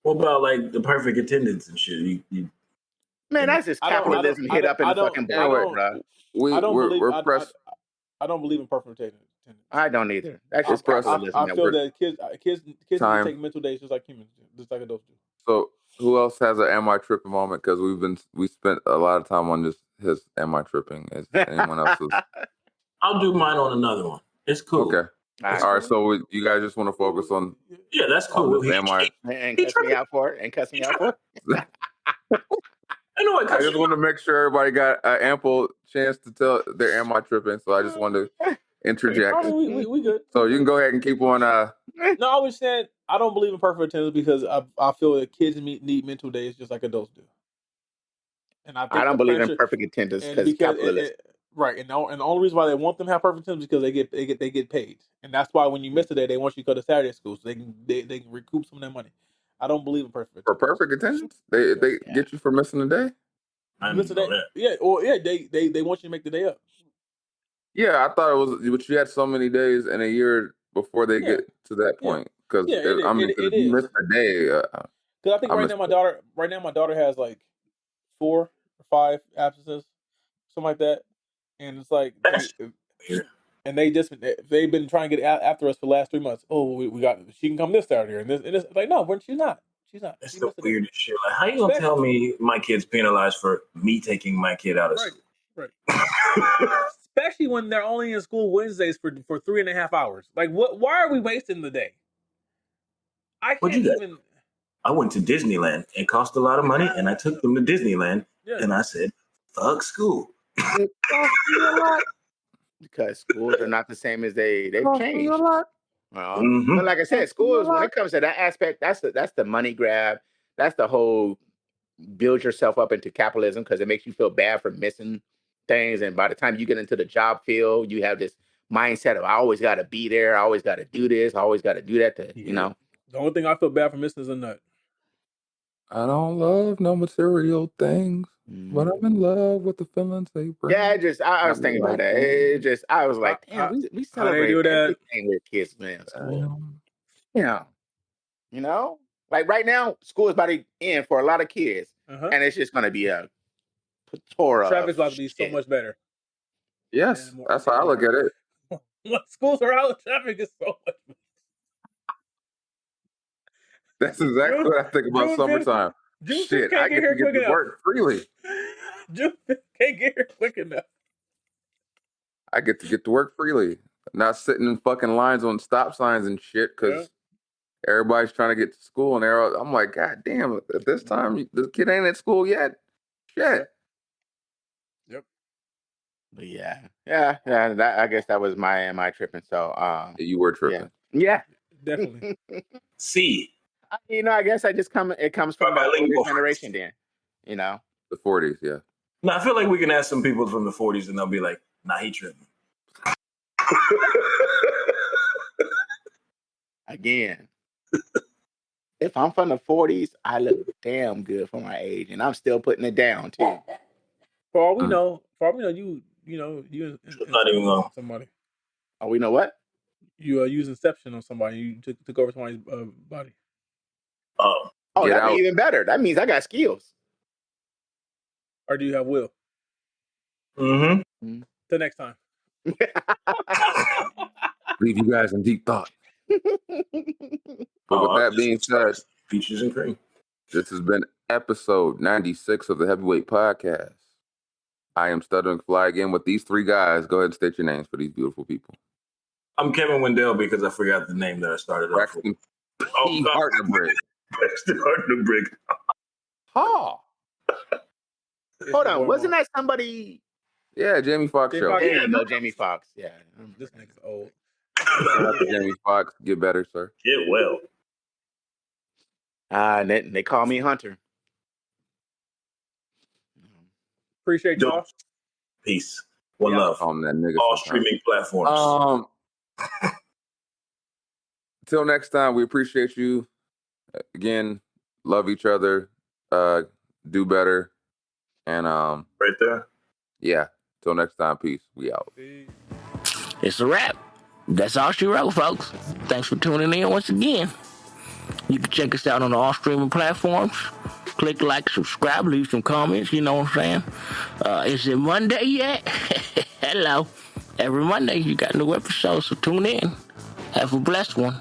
What about like the perfect attendance and shit? Man, that's just capitalism hit up in the fucking ball, bro. We're pressed. I don't believe in perfect attendance. I don't either. That's just capitalism. I feel that kids need to take mental days just like humans do, just like adults do. So who else has an "Am I tripping" moment? Because we spent a lot of time on just his "Am I tripping?" Is anyone else's? I'll do mine on another one. It's cool. Okay. All right. So you guys just want to focus on? Yeah, that's cool. Am I? And cuss me out for it. I just want to make sure everybody got an ample chance to tell their "Am I tripping?" So I just wanted to interject. We good. So you can go ahead and keep on. No, I was saying I don't believe in perfect attendance because I feel that kids need mental days just like adults do. And I don't believe in perfect attendance because capitalism. Right, and the only reason why they want them to have perfect attendance is because they get paid, and that's why when you miss a day, they want you to go to Saturday school so they can recoup some of their money. I don't believe in perfect attendance. For perfect attendance, they get you for missing a day. Miss a day, yeah, or they want you to make the day up. Yeah, I thought it was, but you had so many days in a year before they get to that point. Because if you miss a day, because I think right now my daughter has like 4 or 5 absences, something like that, and it's like, and they've been trying to get after us for the last 3 months. Oh, we got she can come this Saturday, and this like no, she's not. She's not. That's the weirdest shit. Like, how you gonna tell me my kid's penalized for me taking my kid out of school? Right. Especially when they're only in school Wednesdays for 3.5 hours. Like, what? Why are we wasting the day? I can't even. I went to Disneyland. It cost a lot of money, and I took them to Disneyland, and I said, "Fuck school." It cost me a lot because schools are not the same as they've changed. Well, but like I said, schools when it comes to that aspect, that's the money grab. That's the whole build yourself up into capitalism because it makes you feel bad for missing things. And by the time you get into the job field, you have this mindset of I always got to be there. I always got to do this. I always got to do that. The only thing I feel bad for missing is a nut. I don't love no material things, but I'm in love with the feelings they bring. Yeah, I was thinking about that. I was like, damn, we celebrate everything with kids, man. Like right now, school is about to end for a lot of kids, and it's just going to be a plethora. Traffic's about to be so much better. Yes, that's how I look at it. When schools are out, traffic is so much better. That's exactly what I think about summertime. Shit, I get to get to work freely. June 5th can't get here quick enough. I get to work freely. Not sitting in fucking lines on stop signs and shit because everybody's trying to get to school and I'm like, God damn, at this time, the kid ain't at school yet. Shit. Yep. But yeah. I guess that was my "Am I tripping?" So you were tripping. Yeah. Definitely. See. I guess it comes from the older generation then. The 40s, yeah. No, I feel like we can ask some people from the 40s and they'll be like, nah, he tripping. Again, if I'm from the 40s, I look damn good for my age, and I'm still putting it down too. For all we know, you not even know somebody. Oh, we know what? You use Inception on somebody. You took over somebody's body. Oh, that'd be even better. That means I got skills. Or do you have will? Mm-hmm. Till next time. Leave you guys in deep thought. But with that being said, peaches and cream. This has been episode 96 of the Heavyweight Podcast. I am Stuttering Fly again with these 3 guys. Go ahead and state your names for these beautiful people. I'm Kevin Wendell because I forgot the name that I started off with. Braxton Hartnebrig. Braxton Hartnebrig. Ha! Hold on, wasn't that somebody? Yeah, Jamie Foxx show. Yeah, no, Jamie Foxx. Yeah, this nigga's old. Jamie Foxx, get better, sir. Get well. And they call me Hunter. Appreciate y'all. Peace. One love. On that nigga all sometimes. streaming platforms. Till next time, we appreciate you. Again, love each other. Do better. And right there. Yeah. Till next time, peace. We out. It's a wrap. That's all she wrote, folks. Thanks for tuning in once again. You can check us out on all streaming platforms. Click like, subscribe, leave some comments. You know what I'm saying? Is it Monday yet? Hello. Every Monday you got new episodes, so tune in. Have a blessed one.